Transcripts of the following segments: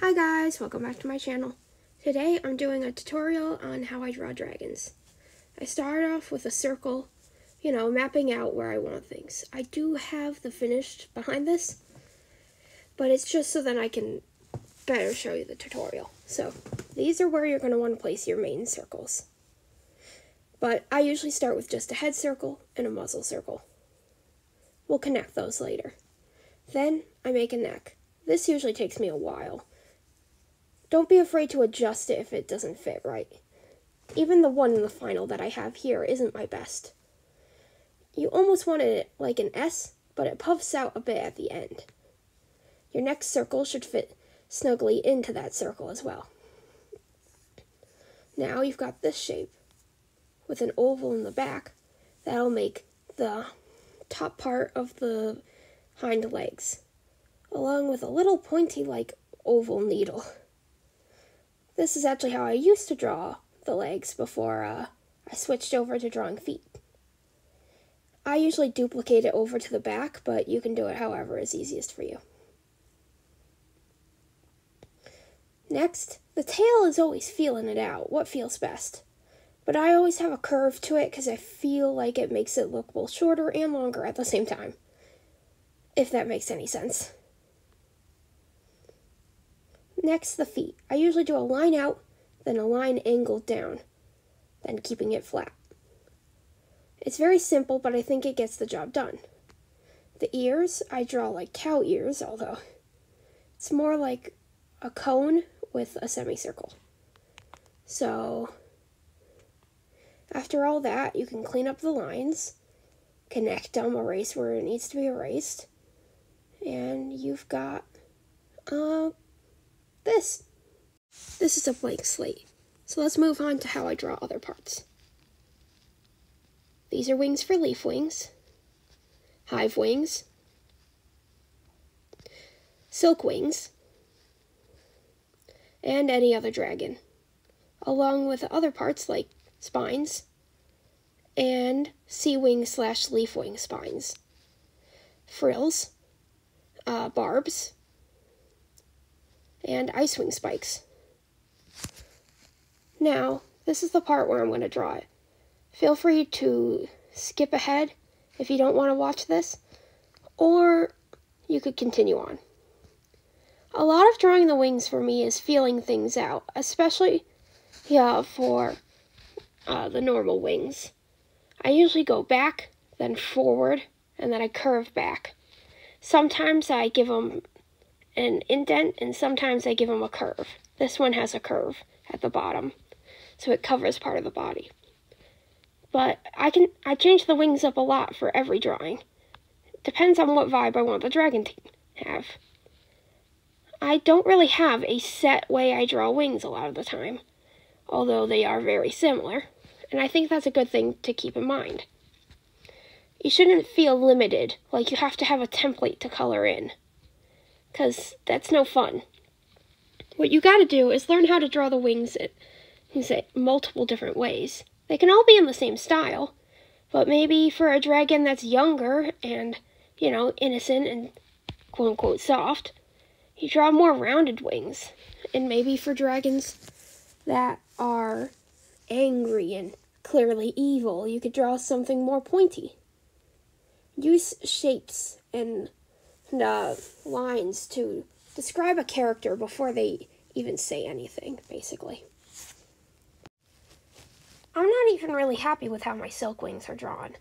Hi guys, welcome back to my channel. Today I'm doing a tutorial on how I draw dragons. I start off with a circle, mapping out where I want things. I do have the finished behind this, but it's just so that I can better show you the tutorial. So these are where you're going to want to place your main circles. But I usually start with just a head circle and a muzzle circle. We'll connect those later. Then I make a neck. This usually takes me a while. Don't be afraid to adjust it if it doesn't fit right. Even the one in the final that I have here isn't my best. You almost want it like an S, but it puffs out a bit at the end. Your next circle should fit snugly into that circle as well. Now you've got this shape with an oval in the back. That'll make the top part of the hind legs, along with a little pointy like oval needle. This is actually how I used to draw the legs before I switched over to drawing feet. I usually duplicate it over to the back, but you can do it however is easiest for you. Next, the tail is always feeling it out, what feels best. But I always have a curve to it because I feel like it makes it look both shorter and longer at the same time, if that makes any sense. Next, the feet. I usually do a line out, then a line angled down, then keeping it flat. It's very simple, but I think it gets the job done. The ears, I draw like cow ears, although it's more like a cone with a semicircle. So, after all that, you can clean up the lines, connect them, erase where it needs to be erased, and you've got this. This is a blank slate. So let's move on to how I draw other parts. These are wings for leaf wings, hive wings, silk wings, and any other dragon, along with other parts like spines and sea wing / leaf wing spines, frills, barbs, and ice wing spikes. Now, this is the part where I'm going to draw it. Feel free to skip ahead if you don't want to watch this, or you could continue on. A lot of drawing the wings for me is feeling things out, especially for the normal wings. I usually go back, then forward, and then I curve back. Sometimes I give them an indent, and sometimes I give them a curve. This one has a curve at the bottom, so it covers part of the body. But I change the wings up a lot for every drawing. Depends on what vibe I want the dragon to have. I don't really have a set way I draw wings a lot of the time, although they are very similar, and I think that's a good thing to keep in mind. You shouldn't feel limited, like you have to have a template to color in, because that's no fun. What you gotta do is learn how to draw the wings in multiple different ways. They can all be in the same style, but maybe for a dragon that's younger and, innocent and quote-unquote soft, you draw more rounded wings. And maybe for dragons that are angry and clearly evil, you could draw something more pointy. Use shapes and lines to describe a character before they even say anything, basically. I'm not even really happy with how my silk wings are drawn.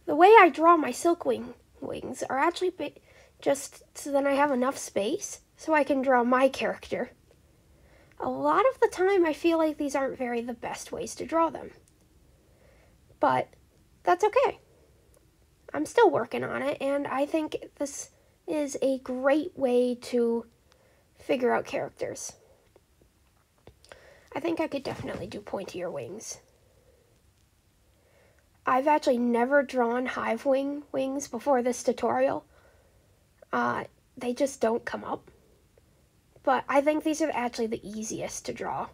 The way I draw my silk wings are actually just so that I have enough space so I can draw my character. A lot of the time I feel like these aren't the best ways to draw them. But that's okay. I'm still working on it, and I think this is a great way to figure out characters. I think I could definitely do pointier wings. I've actually never drawn hive wings before this tutorial. They just don't come up. But I think these are actually the easiest to draw,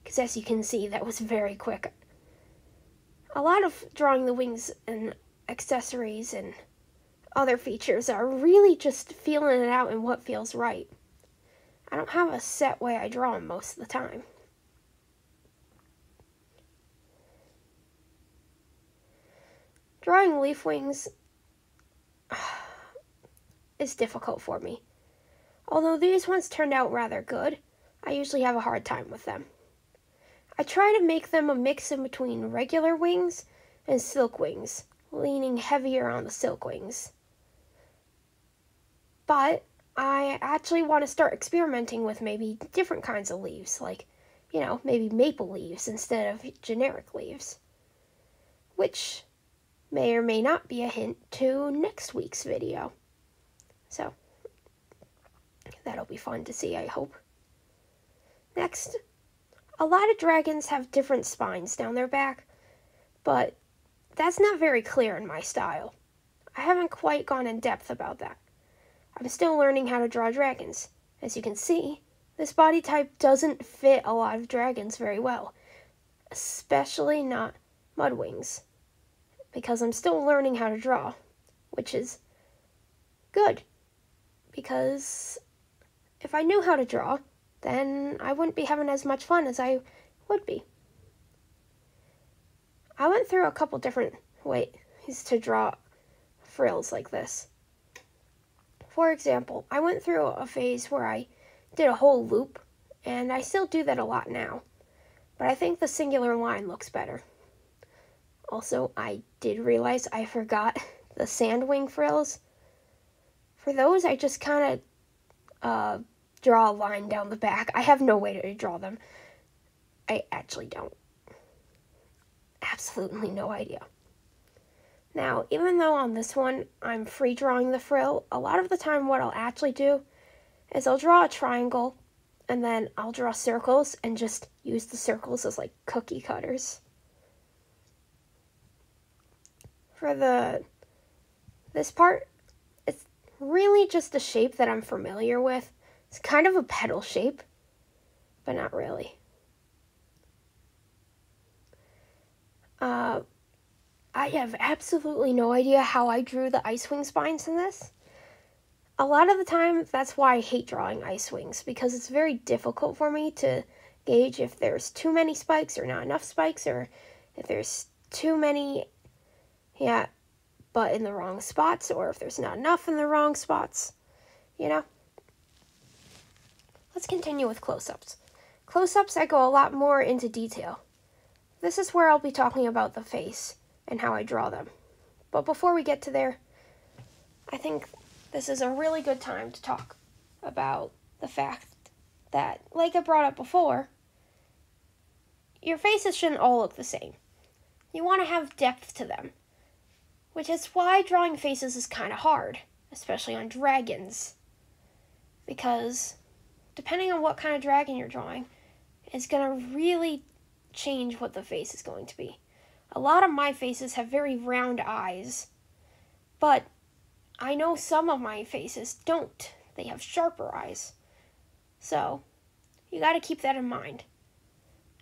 because as you can see, that was very quick. A lot of drawing the wings and accessories and other features are really just feeling it out and what feels right. I don't have a set way I draw them most of the time. Drawing leaf wings is difficult for me. Although these ones turned out rather good, I usually have a hard time with them. I try to make them a mix in between regular wings and silk wings, leaning heavier on the silk wings. But I actually want to start experimenting with maybe different kinds of leaves, like, maybe maple leaves instead of generic leaves, which may or may not be a hint to next week's video. So, that'll be fun to see, I hope. Next, a lot of dragons have different spines down their back, but that's not very clear in my style. I haven't quite gone in depth about that. I'm still learning how to draw dragons. As you can see, this body type doesn't fit a lot of dragons very well, especially not mudwings, because I'm still learning how to draw, which is good, because if I knew how to draw, then I wouldn't be having as much fun as I would be. I went through a couple different ways to draw frills like this. For example, I went through a phase where I did a whole loop, and I still do that a lot now, but I think the singular line looks better. Also, I did realize I forgot the sandwing frills. For those, I just kind of draw a line down the back. I have no way to draw them. I actually don't. Absolutely no idea. Now, even though on this one I'm free drawing the frill, a lot of the time what I'll actually do is I'll draw a triangle and then I'll draw circles and just use the circles as like cookie cutters. For this part, it's really just a shape that I'm familiar with. It's kind of a petal shape, but not really. I have absolutely no idea how I drew the Icewing spines in this. A lot of the time, that's why I hate drawing Icewings, because it's very difficult for me to gauge if there's too many spikes or not enough spikes, or if there's too many, but in the wrong spots, or if there's not enough in the wrong spots, Let's continue with close-ups. Close-ups, I go a lot more into detail. This is where I'll be talking about the face and how I draw them. But before we get to there, I think this is a really good time to talk about the fact that, like I brought up before, your faces shouldn't all look the same. You want to have depth to them, which is why drawing faces is kind of hard, especially on dragons, because depending on what kind of dragon you're drawing, it's going to really change what the face is going to be. A lot of my faces have very round eyes, but I know some of my faces don't. They have sharper eyes. So, you got to keep that in mind.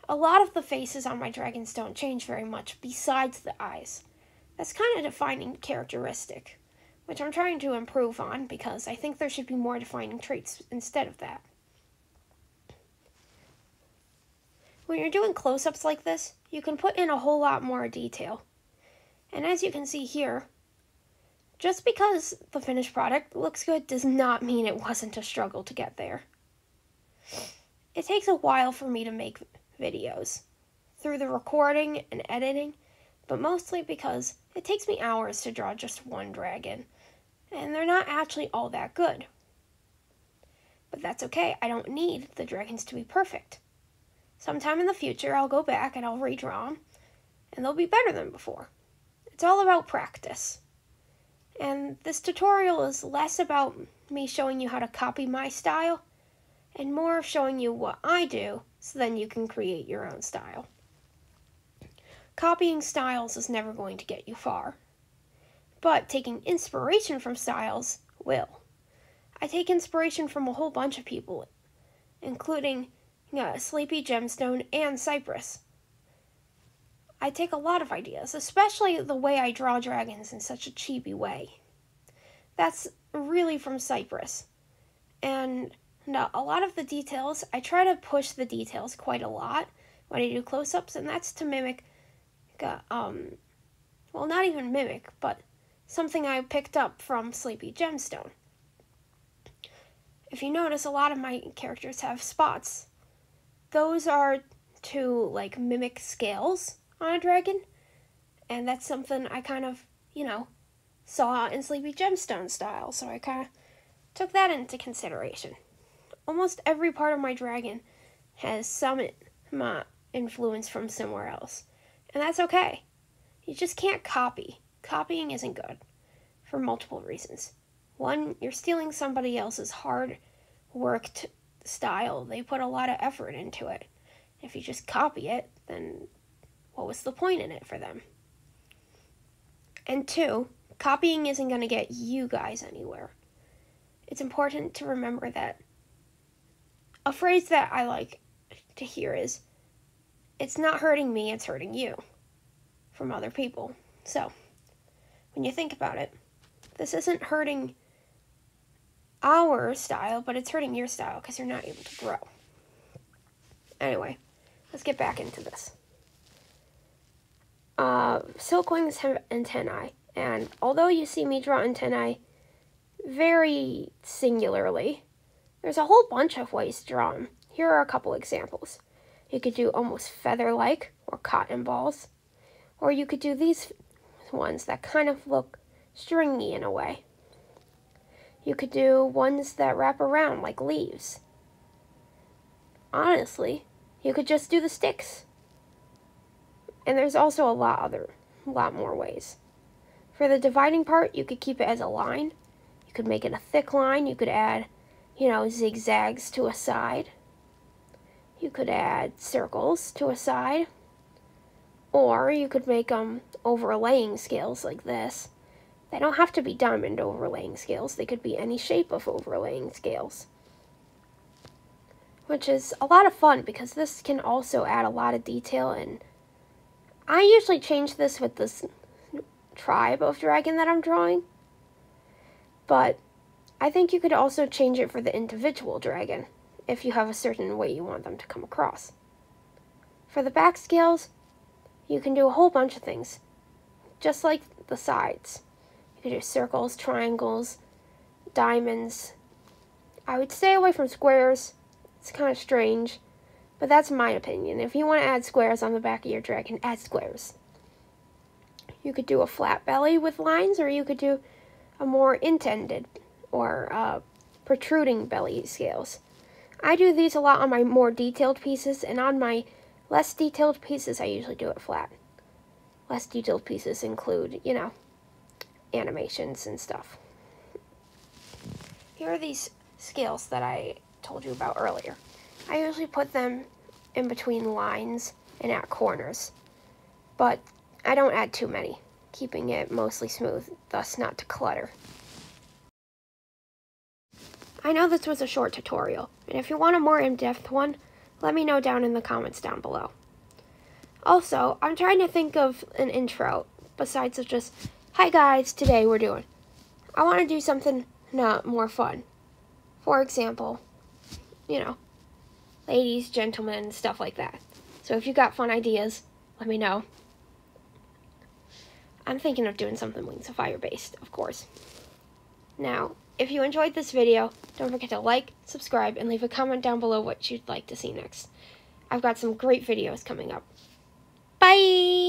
A lot of the faces on my dragons don't change very much besides the eyes. That's kind of a defining characteristic, which I'm trying to improve on because I think there should be more defining traits instead of that. When you're doing close-ups like this, you can put in a whole lot more detail. And as you can see here, just because the finished product looks good does not mean it wasn't a struggle to get there. It takes a while for me to make videos, through the recording and editing, but mostly because it takes me hours to draw just one dragon, and they're not actually all that good. But that's okay, I don't need the dragons to be perfect. Sometime in the future, I'll go back and I'll redraw them, and they'll be better than before. It's all about practice. And this tutorial is less about me showing you how to copy my style, and more of showing you what I do, so then you can create your own style. Copying styles is never going to get you far, but taking inspiration from styles will. I take inspiration from a whole bunch of people, including Sleepy Gemstone and Cypress. I take a lot of ideas, especially the way I draw dragons in such a chibi way. That's really from Cypress. And And a lot of the details, I try to push the details quite a lot when I do close-ups, and that's to mimic, well, not even mimic, but something I picked up from Sleepy Gemstone. If you notice, a lot of my characters have spots. Those are to, like, mimic scales on a dragon, and that's something I kind of, saw in Sleepy Gemstone style, so I kind of took that into consideration. Almost every part of my dragon has some influence from somewhere else, and that's okay. You just can't copy. Copying isn't good for multiple reasons. One, you're stealing somebody else's hard-worked style. They put a lot of effort into it. If you just copy it, then what was the point in it for them? And two, copying isn't going to get you guys anywhere. It's important to remember that a phrase that I like to hear is, it's not hurting me, it's hurting you, from other people. So, when you think about it, this isn't hurting our style, but it's hurting your style because you're not able to grow. Anyway, let's get back into this. Silkwings have antennae, and although you see me draw antennae very singularly, there's a whole bunch of ways to draw them. Here are a couple examples. You could do almost feather-like, or cotton balls, or you could do these ones that kind of look stringy in a way. You could do ones that wrap around like leaves. Honestly, you could just do the sticks. And there's also a lot more ways. For the dividing part, you could keep it as a line. You could make it a thick line. You could add, zigzags to a side. You could add circles to a side. Or you could make overlaying scales like this. They don't have to be diamond overlaying scales. They could be any shape of overlaying scales. Which is a lot of fun because this can also add a lot of detail, and I usually change this with this tribe of dragon that I'm drawing. But I think you could also change it for the individual dragon if you have a certain way you want them to come across. For the back scales, you can do a whole bunch of things, just like the sides. You could do circles, triangles, diamonds. I would stay away from squares. It's kind of strange, but that's my opinion. If you want to add squares on the back of your dragon, add squares. You could do a flat belly with lines, or you could do a more intended or protruding belly scales. I do these a lot on my more detailed pieces, and on my less detailed pieces, I usually do it flat. Less detailed pieces include, animations and stuff. Here are these scales that I told you about earlier. I usually put them in between lines and at corners, but I don't add too many, keeping it mostly smooth, thus not to clutter. I know this was a short tutorial, and if you want a more in-depth one, let me know down in the comments down below. Also, I'm trying to think of an intro, besides of just, hi guys, today we're doing. I want to do something more fun. For example, ladies, gentlemen, stuff like that. So if you got fun ideas, let me know. I'm thinking of doing something Wings of Fire based, of course. Now, if you enjoyed this video, don't forget to like, subscribe, and leave a comment down below what you'd like to see next. I've got some great videos coming up. Bye!